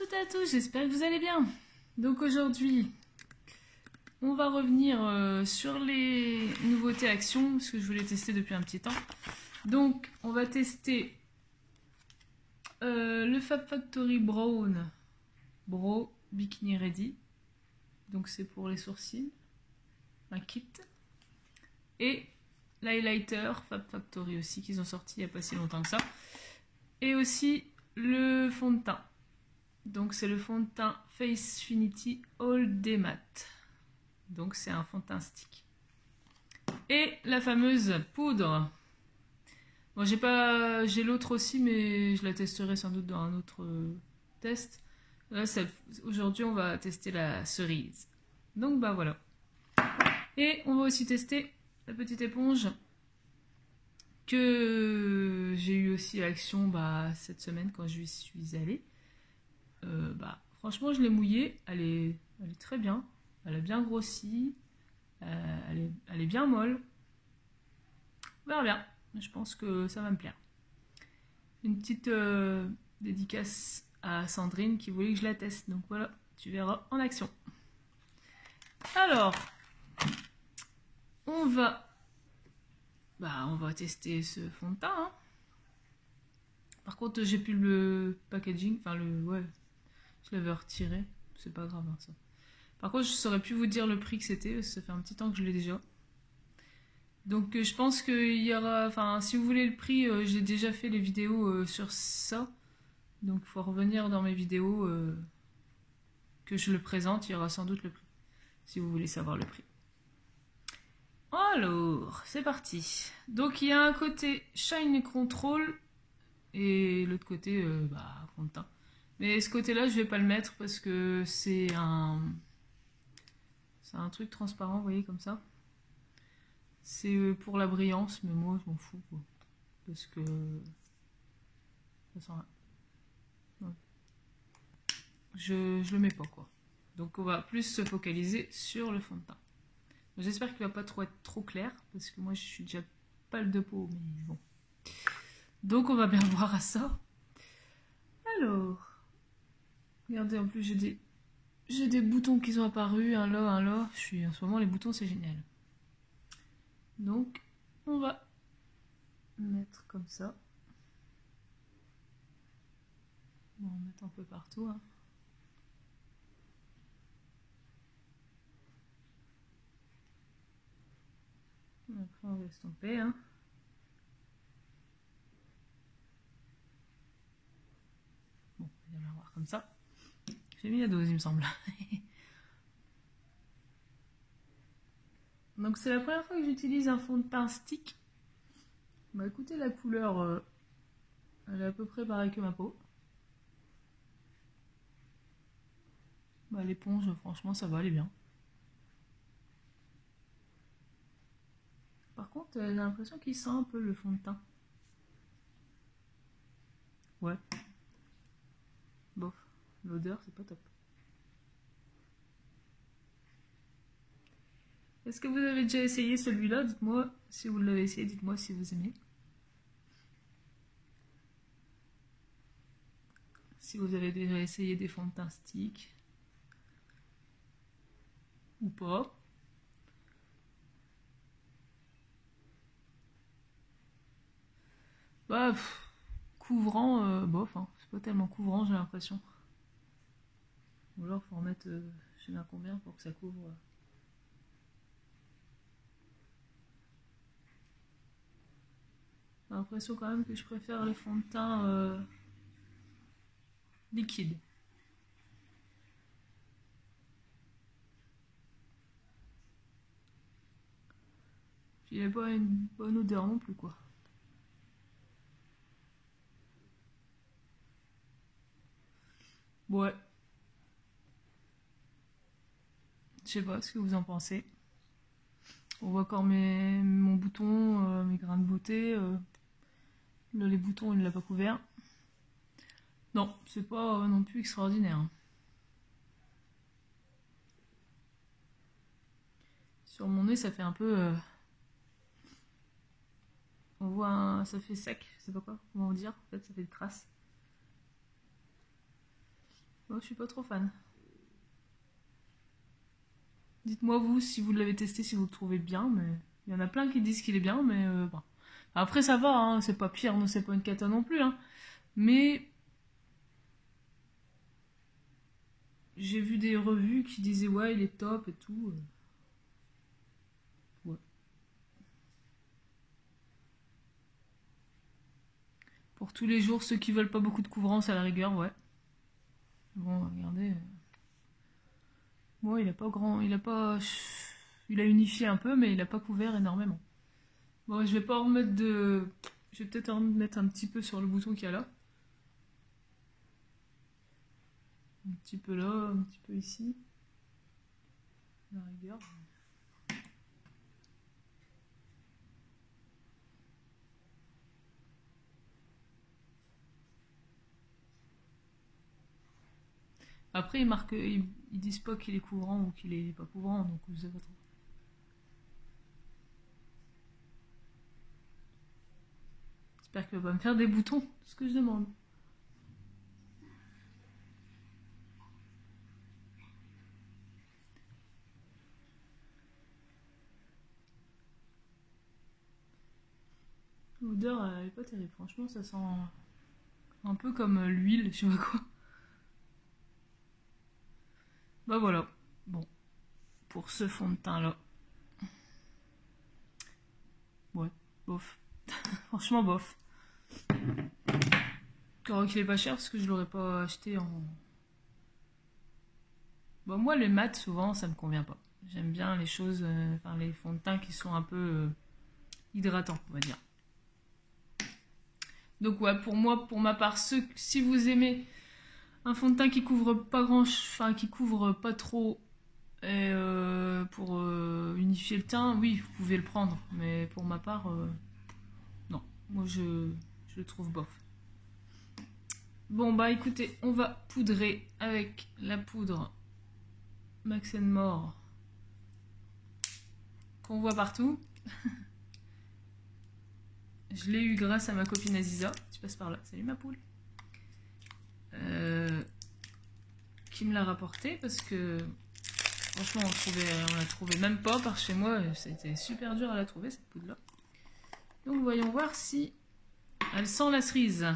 toutes et à tous, j'espère que vous allez bien. Donc aujourd'hui, on va revenir sur les nouveautés actions, parce que je voulais tester depuis un petit temps. Donc on va tester le Fab Factory Brow Bikini Ready. Donc c'est pour les sourcils, un kit. Et l'highlighter Fab Factory aussi, qu'ils ont sorti il n'y a pas si longtemps que ça. Et aussi le fond de teint. Donc c'est le fond de teint Facefinity All Day Matte. Donc c'est un fond de teint stick. Et la fameuse poudre. Bon, j'ai l'autre aussi, mais je la testerai sans doute dans un autre test. Là, aujourd'hui, on va tester la cerise. Donc bah voilà. Et on va aussi tester la petite éponge que j'ai eu aussi à Action cette semaine quand je suis allée. Franchement, je l'ai mouillée. Elle est très bien. Elle a bien grossi. Elle est bien molle. On verra bien. Je pense que ça va me plaire. Une petite dédicace à Sandrine qui voulait que je la teste. Donc voilà, tu verras en action. Alors, on va tester ce fond de teint. Hein. Par contre, j'ai plus le packaging. Enfin, je l'avais retiré. C'est pas grave, hein, ça. Par contre, je saurais plus vous dire le prix que c'était. Ça fait un petit temps que je l'ai déjà. Donc, je pense qu'il y aura... Enfin, si vous voulez le prix, j'ai déjà fait les vidéos sur ça. Donc, il faut revenir dans mes vidéos que je le présente. Il y aura sans doute le prix. Si vous voulez savoir le prix. Alors, c'est parti. Donc, il y a un côté Shine Control et l'autre côté, fond de teint. Mais ce côté-là, je vais pas le mettre parce que c'est un truc transparent, vous voyez, comme ça. C'est pour la brillance, mais moi, je m'en fous, quoi. Parce que ça sent rien. Ouais. Je le mets pas, quoi. Donc, on va plus se focaliser sur le fond de teint. J'espère qu'il va pas être trop clair, parce que moi, je suis déjà pâle de peau, mais bon. Donc, on va bien voir à ça. Alors... Regardez, en plus j'ai des boutons qui sont apparus, un là, un là. En ce moment, les boutons, c'est génial. Donc, on va mettre comme ça. On va en mettre un peu partout. Hein. Après, on va estomper. Hein. Bon, on va bien voir comme ça. J'ai mis la dose, il me semble. Donc c'est la première fois que j'utilise un fond de teint stick. Bah écoutez, la couleur, elle est à peu près pareille que ma peau. Bah l'éponge, franchement, ça va, elle est bien. Par contre, j'ai l'impression qu'il sent un peu le fond de teint. Ouais. Bof, l'odeur, c'est pas top. Est-ce que vous avez déjà essayé celui-là? Dites-moi si vous l'avez essayé, dites-moi si vous aimez. Si vous avez déjà essayé des fonds de teint stick. Ou pas. Bah, couvrant, bof, hein. C'est pas tellement couvrant, j'ai l'impression. Ou alors, faut en mettre, je sais pas combien pour que ça couvre. J'ai l'impression quand même que je préfère les fonds de teint liquides. Puis il n'y a pas une bonne odeur non plus, quoi. Ouais. Je sais pas ce que vous en pensez. On voit encore mon bouton, mes grains de beauté. Là, les boutons, il ne l'a pas couvert. Non, c'est pas non plus extraordinaire. Hein. Sur mon nez, ça fait un peu... on voit ça fait sec, je sais pas quoi, comment dire. En fait, ça fait des traces. Moi, je suis pas trop fan. Dites-moi vous si vous l'avez testé, si vous le trouvez bien, mais il y en a plein qui disent qu'il est bien, mais bon. Après ça va, hein, c'est pas pire, non, c'est pas une cata non plus, hein. Mais j'ai vu des revues qui disaient ouais il est top et tout. Ouais. Pour tous les jours, ceux qui veulent pas beaucoup de couvrance à la rigueur, ouais. Bon, regardez. Bon, il a pas grand, il a pas, il a unifié un peu, mais il a pas couvert énormément. Bon, je vais pas en remettre de, je vais peut-être en mettre un petit peu sur le bouton qu'il y a là. Un petit peu là, un petit peu ici. À la rigueur. Après, ils disent pas qu'il est couvrant ou qu'il est pas couvrant, donc vous savez pas trop. J'espère qu'il va pas me faire des boutons, c'est ce que je demande. L'odeur, elle est pas terrible, franchement, ça sent un peu comme l'huile, je sais pas quoi. Bah voilà, bon, pour ce fond de teint là. Ouais, bof. Franchement, bof. Encore qu'il est pas cher parce que je l'aurais pas acheté en. Bon, moi, les mat, souvent, ça me convient pas. J'aime bien les choses, enfin, les fonds de teint qui sont un peu hydratants, on va dire. Donc, ouais, pour moi, pour ma part, si vous aimez un fond de teint qui couvre pas enfin, qui couvre pas trop, et pour unifier le teint, oui, vous pouvez le prendre. Mais pour ma part, non. Moi, je le trouve bof. Bon, bah écoutez, on va poudrer avec la poudre Max & More qu'on voit partout. Je l'ai eu grâce à ma copine Aziza. Tu passes par là. Salut ma poule. Qui me l'a rapporté parce que franchement on la trouvait même pas par chez moi. C'était super dur à la trouver cette poudre là. Donc voyons voir si elle sent la cerise.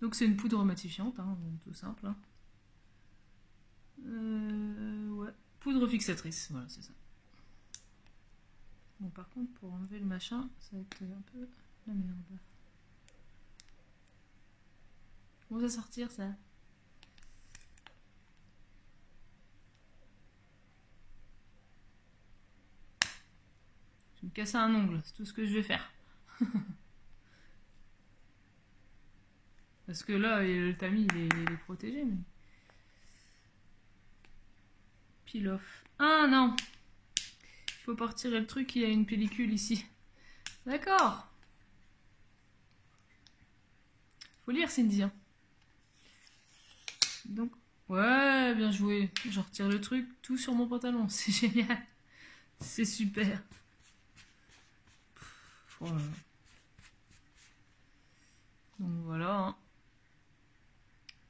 Donc c'est une poudre matifiante, hein, tout simple. Hein. Ouais. Poudre fixatrice, voilà c'est ça. Bon par contre pour enlever le machin, ça va être un peu la merde. Bon ça sortir ça. Je vais me casser un ongle, c'est tout ce que je vais faire. Parce que là, le tamis, il est protégé. Mais... Peel off. Ah non! Il faut pas retirer le truc, il y a une pellicule ici. D'accord! Faut lire, Cindy. Hein. Donc, ouais, bien joué. Je retire le truc, tout sur mon pantalon. C'est génial. C'est super. Voilà. Donc voilà. Hein.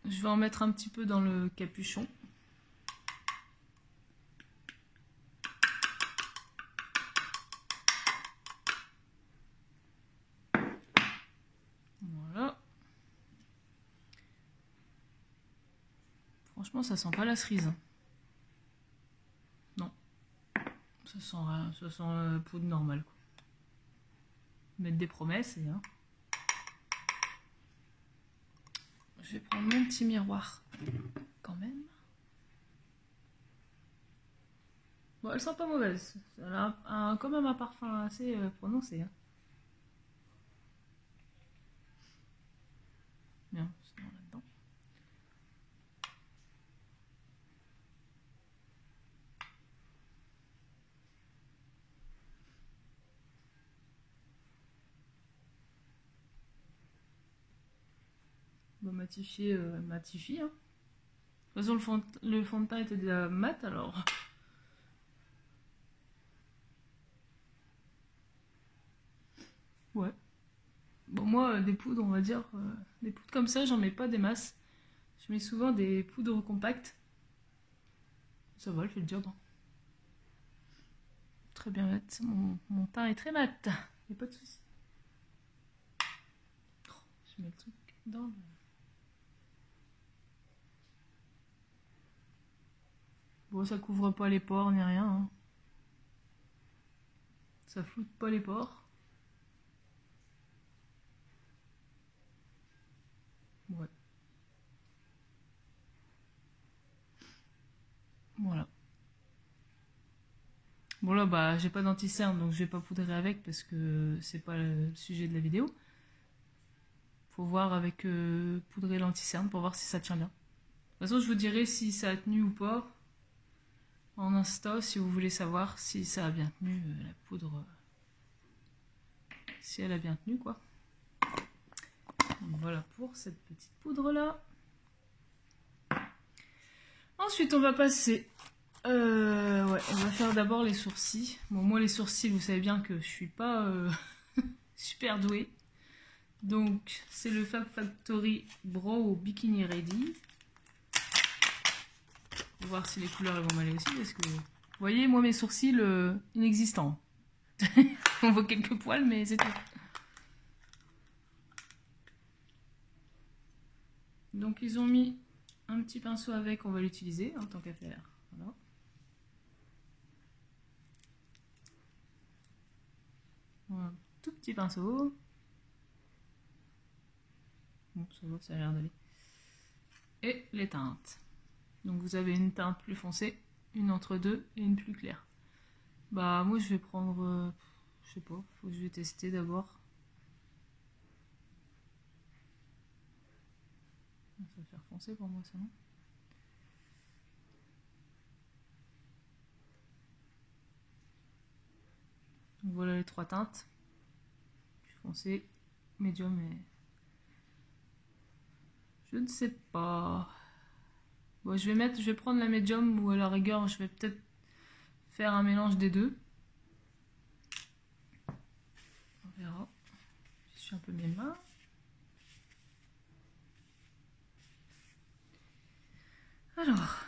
Je vais en mettre un petit peu dans le capuchon. Voilà. Franchement, ça sent pas la cerise. Non. Ça sent rien. Ça sent poudre normale. Quoi. Mettre des promesses et... Hein. Je vais prendre mon petit miroir quand même. Bon, elle sent pas mauvaise. Elle a quand même un parfum assez prononcé. Hein. Bien, c'est bon là-dedans. Bon, matifier, matifie. Hein. De toute façon, le fond de teint était déjà mat alors. Ouais. Bon, moi, des poudres, on va dire, des poudres comme ça, j'en mets pas des masses. Je mets souvent des poudres compactes. Ça va, elle fait le job. Hein. Très bien mat. Mon teint est très mat. Il n'y a pas de souci. Oh, je mets le truc dans le... Bon, ça couvre pas les pores ni rien. Hein. Ça floute pas les pores. Ouais. Voilà. Bon là, bah, j'ai pas d'anti-cerne, donc je vais pas poudrer avec parce que c'est pas le sujet de la vidéo. Faut voir avec poudrer l'anti-cerne pour voir si ça tient bien. De toute façon, je vous dirai si ça a tenu ou pas en Insta, si vous voulez savoir si ça a bien tenu la poudre. Si elle a bien tenu, quoi. Donc voilà pour cette petite poudre là. Ensuite, on va passer. Ouais, on va faire d'abord les sourcils. Bon, moi, les sourcils, vous savez bien que je suis pas super douée. Donc, c'est le Fab Factory Brow Bikini Ready. On va voir si les couleurs elles vont m'aller aussi. Parce que, vous voyez, moi, mes sourcils inexistants. On voit quelques poils, mais c'est tout. Donc, ils ont mis un petit pinceau avec, on va l'utiliser en tant qu'à faire. Voilà. Un tout petit pinceau. Bon, ça va, ça a l'air d'aller. Et les teintes. Donc vous avez une teinte plus foncée, une entre deux et une plus claire. Bah moi je vais prendre, je sais pas, faut que je vais tester d'abord. Ça va faire foncer pour moi ça, non? Donc voilà les trois teintes. Plus foncé, médium et... Je ne sais pas. Bon, je vais prendre la médium ou à la rigueur je vais peut-être faire un mélange des deux. On verra. Je suis un peu mes mains. Alors,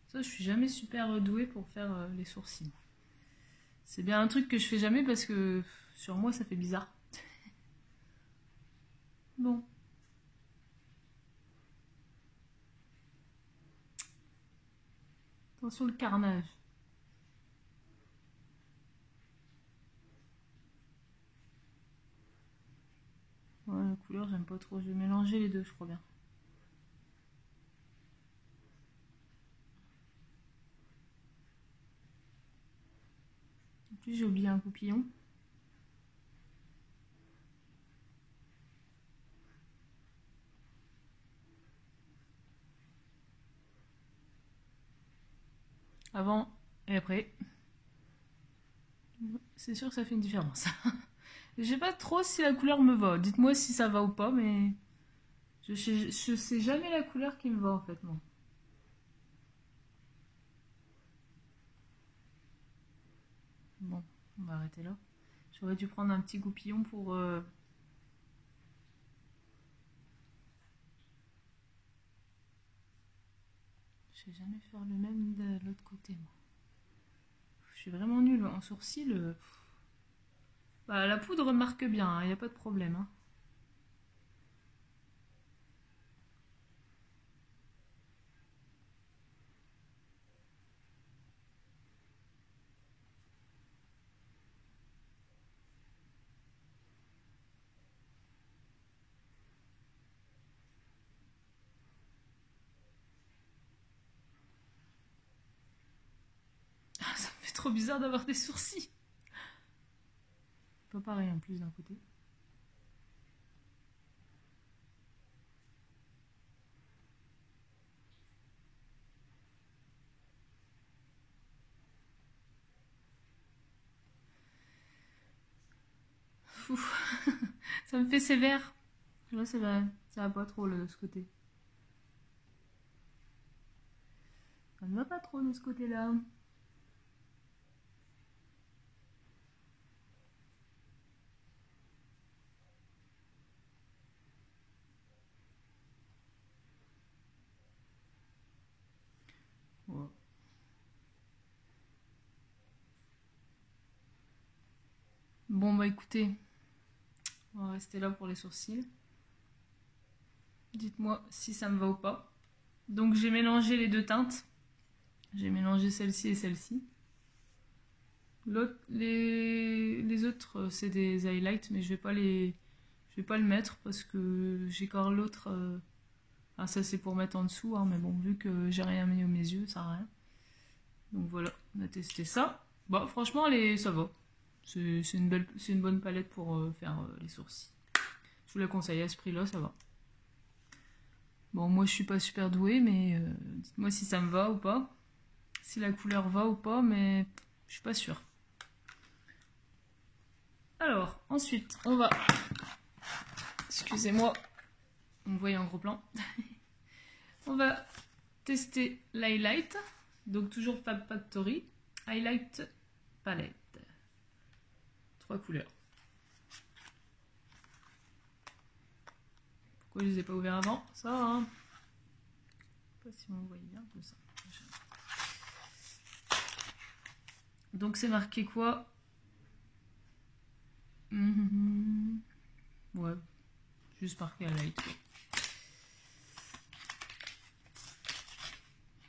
ça je suis jamais super douée pour faire les sourcils. C'est bien un truc que je fais jamais parce que sur moi ça fait bizarre. Bon. Attention le carnage. Ouais, la couleur j'aime pas trop. Je vais mélanger les deux, je crois bien. En plus j'ai oublié un coupillon. Avant et après. C'est sûr que ça fait une différence. Je sais pas trop si la couleur me va. Dites-moi si ça va ou pas, mais je sais jamais la couleur qui me va en fait, moi. Bon, on va arrêter là. J'aurais dû prendre un petit goupillon pour... Je sais jamais faire le même de l'autre côté, moi. Je suis vraiment nulle en sourcils. Bah, la poudre marque bien, il n'y a pas de problème. Hein. Ah, ça me fait trop bizarre d'avoir des sourcils. Pas pareil en plus d'un côté. Ça me fait sévère. Là, ça va pas trop là, de ce côté. Ça ne va pas trop de ce côté-là. Bon bah écoutez, on va rester là pour les sourcils. Dites-moi si ça me va ou pas. Donc j'ai mélangé les deux teintes. J'ai mélangé celle-ci et celle-ci. Les autres c'est des highlights, mais je vais pas le mettre parce que j'ai encore l'autre. Ah, ça c'est pour mettre en dessous, hein, mais bon, vu que j'ai rien mis aux mes yeux, ça sert à rien. Donc voilà, on a testé ça. Bah franchement, ça va. C'est une bonne palette pour faire les sourcils. Je vous la conseille à ce prix-là, ça va. Bon, moi je suis pas super douée, mais dites-moi si ça me va ou pas. Si la couleur va ou pas, mais je suis pas sûre. Alors, ensuite, on va... Excusez-moi, vous me voyez en gros plan. On va tester l'highlight. Donc toujours Fab Factory. Highlight palette. 3 couleurs. Pourquoi je les ai pas ouverts avant? Ça va, hein? Je sais pas si vous voyez bien tout ça. Donc c'est marqué quoi? Ouais, juste marqué highlight.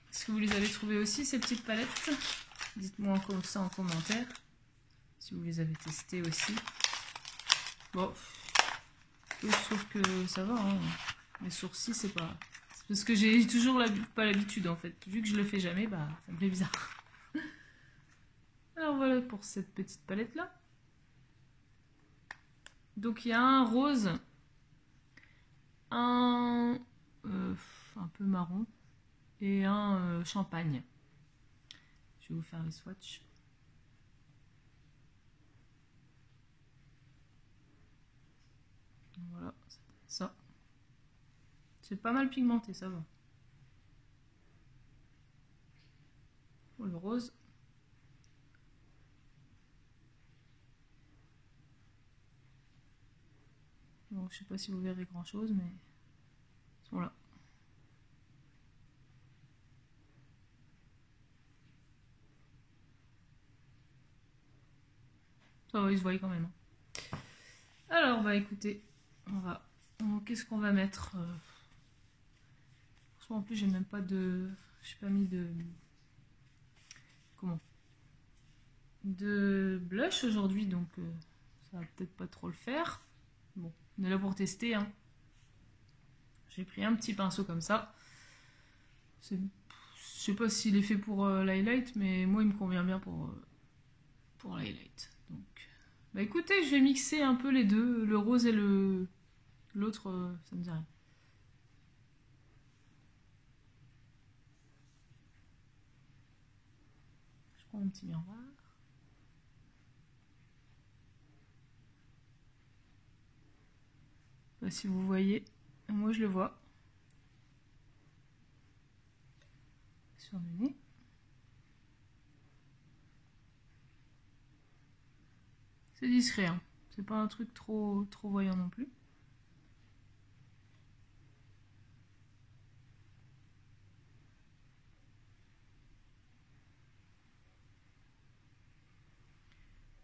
Est-ce que vous les avez trouvées aussi, ces petites palettes? Dites-moi ça en commentaire. Si vous les avez testées aussi. Bon, je trouve que ça va. Hein. Les sourcils, c'est pas... C'est parce que j'ai toujours pas l'habitude, en fait. Vu que je le fais jamais, bah, ça me fait bizarre. Alors voilà pour cette petite palette-là. Donc il y a un rose, un peu marron et un champagne. Je vais vous faire les swatchs. Voilà, ça. C'est pas mal pigmenté, ça va. Pour le rose. Bon, je sais pas si vous verrez grand chose, mais ils sont là. Ça va, ils se voient quand même. Alors, bah écoutez, qu'est-ce qu'on va mettre? Franchement, en plus, j'ai même pas de... J'ai pas mis de... Comment? De blush aujourd'hui, donc ça va peut-être pas trop le faire. Bon, on est là pour tester. Hein. J'ai pris un petit pinceau comme ça. Je sais pas s'il est fait pour l'highlight, mais moi, il me convient bien pour l'highlight. Donc, bah écoutez, je vais mixer un peu les deux, le rose et l'autre, ça me dit rien. Je prends mon petit miroir. Bah, si vous voyez, moi je le vois. Sur le nez. C'est discret, hein. C'est pas un truc trop voyant non plus.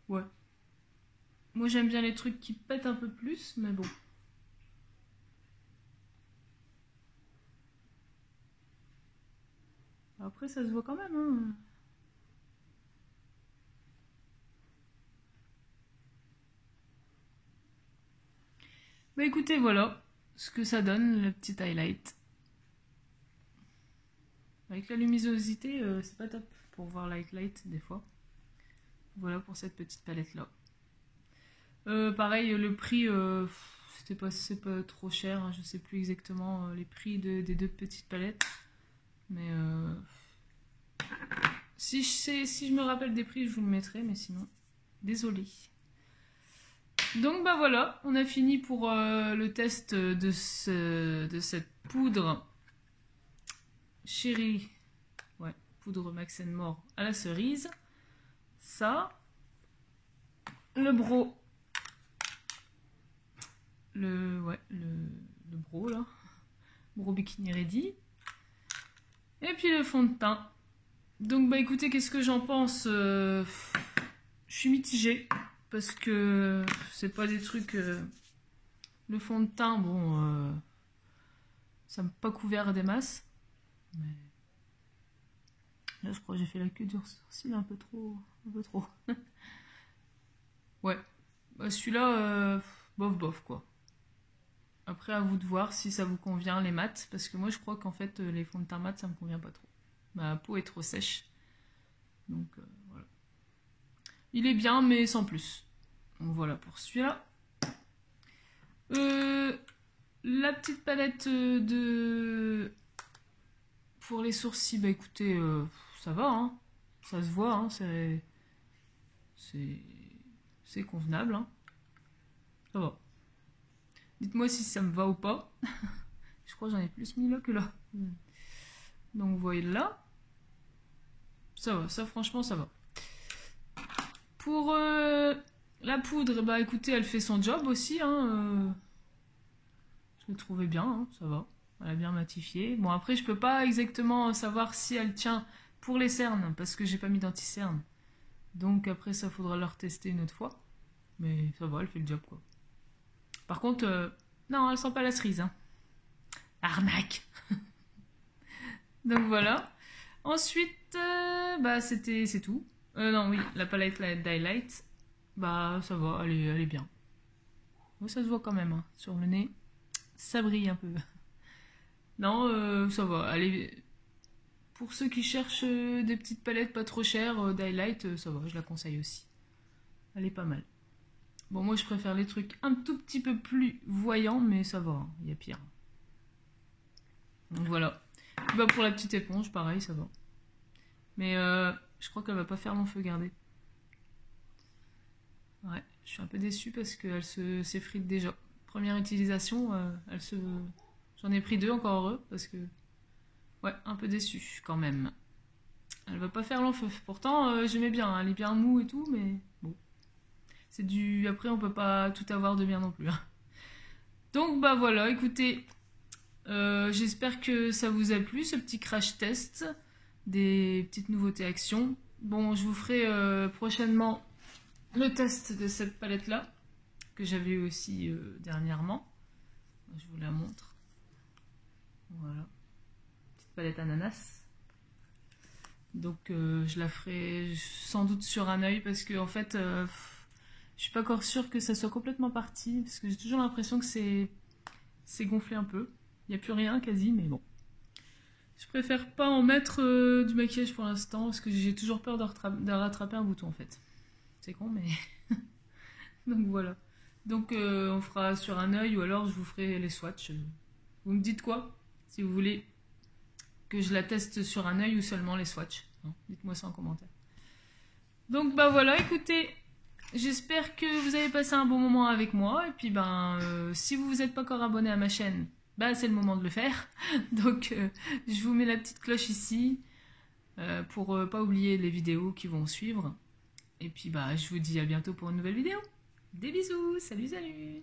Ouais. Moi j'aime bien les trucs qui pètent un peu plus, mais bon. Après ça se voit quand même, hein. Bah écoutez, voilà ce que ça donne, le petit highlight. Avec la luminosité, c'est pas top pour voir l'highlight des fois. Voilà pour cette petite palette là. Pareil, le prix, c'est pas trop cher, hein, je sais plus exactement les prix des deux petites palettes. Mais si je me rappelle des prix, je vous le mettrai, mais sinon, désolé. Donc bah voilà, on a fini pour le test de cette poudre Chérie, ouais, poudre Max & More à la cerise. Ça, le bro, le bro là, bro bikini ready. Et puis le fond de teint. Donc bah écoutez, qu'est-ce que j'en pense? Je suis mitigée. parce que c'est pas des trucs... le fond de teint, bon, ça m'a pas couvert des masses. Mais... là, je crois que j'ai fait la queue du sourcil un peu trop. Ouais. Bah, celui-là, bof bof, quoi. Après, à vous de voir si ça vous convient, les mats. Parce que moi, je crois qu'en fait, les fonds de teint mat, ça me convient pas trop. Ma peau est trop sèche. Donc, voilà. Il est bien, mais sans plus. Donc, voilà pour celui-là. La petite palette pour les sourcils, bah écoutez, ça va, hein. Ça se voit, hein. C'est convenable, hein. Ça va. Dites-moi si ça me va ou pas. Je crois que j'en ai plus mis là que là. Donc vous voyez là. Ça va, ça franchement ça va. Pour la poudre, bah écoutez, elle fait son job aussi, hein. Je l'ai trouvée bien, hein, ça va. Elle a bien matifié. Bon, après, je peux pas exactement savoir si elle tient pour les cernes, parce que j'ai pas mis d'anti-cerne. Donc après, ça faudra leur tester une autre fois. Mais ça va, elle fait le job, quoi. Par contre, non, elle sent pas la cerise, hein. Arnaque. Donc voilà. Ensuite, bah c'est tout. Non, oui, la palette d'highlight, bah ça va, elle est bien. Bon, ça se voit quand même, hein, sur le nez. Ça brille un peu. Non, ça va. Allez, pour ceux qui cherchent des petites palettes pas trop chères d'highlight, ça va, je la conseille aussi. Elle est pas mal. Bon, moi je préfère les trucs un tout petit peu plus voyants, mais ça va, il y a pire. Donc voilà. Et bah pour la petite éponge, pareil, ça va. Mais je crois qu'elle va pas faire long feu, regardez. Ouais, je suis un peu déçue parce qu'elle s'effrite déjà. Première utilisation, j'en ai pris 2, encore heureux, parce que... ouais, un peu déçue quand même. Elle va pas faire long feu. Pourtant, j'aimais bien, hein, elle est bien mou et tout, mais bon. C'est du... après, on peut pas tout avoir de bien non plus. Hein. Donc, bah voilà, écoutez, j'espère que ça vous a plu, ce petit crash test des petites nouveautés Action. Bon, je vous ferai prochainement le test de cette palette-là, que j'avais eu aussi dernièrement. Je vous la montre. Voilà. Petite palette ananas. Donc je la ferai sans doute sur un œil parce que en fait je suis pas encore sûre que ça soit complètement parti parce que j'ai toujours l'impression que c'est gonflé un peu. Il n'y a plus rien quasi, mais bon. Je préfère pas en mettre du maquillage pour l'instant parce que j'ai toujours peur de rattraper un bouton en fait. C'est con, mais... donc voilà. Donc on fera sur un œil ou alors je vous ferai les swatchs. Vous me dites quoi si vous voulez que je la teste sur un œil ou seulement les swatchs. Dites-moi ça en commentaire. Donc bah voilà, écoutez, j'espère que vous avez passé un bon moment avec moi. Et puis ben, si vous n'êtes pas encore abonné à ma chaîne, bah c'est le moment de le faire. Donc je vous mets la petite cloche ici pour pas oublier les vidéos qui vont suivre. Et puis bah je vous dis à bientôt pour une nouvelle vidéo. Des bisous, salut salut.